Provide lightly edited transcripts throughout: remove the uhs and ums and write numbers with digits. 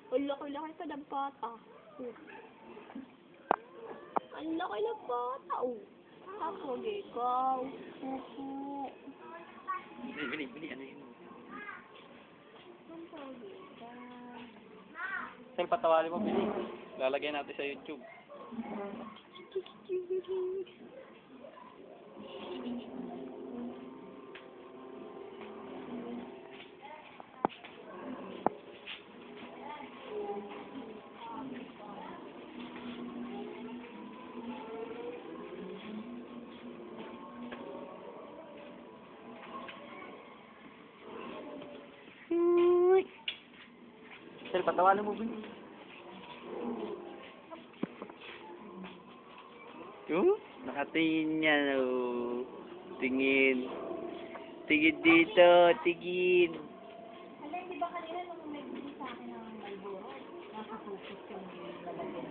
Ang laki-laki pa ng bata. Ang laki ng bata, oh. Tapos ikaw. Pupo. Bili, ano yun? Ang pogi ka. Sel, patawali mo, bili. Lalagay natin sa YouTube. Sel, patawali mo, bili. Nakatingin niya, oh. Tingin. Tingin dito, tingin. Alam, di ba kanina nung nagbili sa akin ng Malboro, nakatupos yung lalagyan.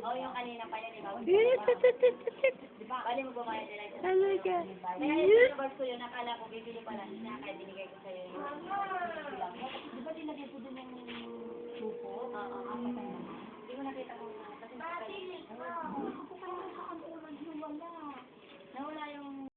Oh, yung kanina pa yan, ikaw. Di ba? Bali mo bumayad nila. Talaga. Kaya yung barko yun, nakala ko bibili pala niya, kaya binigay ko sa'yo yung di ba dinagay ko dun yung supo? Oo, ako pa naman. Hindi ko nakita ko kasi nakakalimutan. Ako pa naman sa kantulan yung wala. Nawala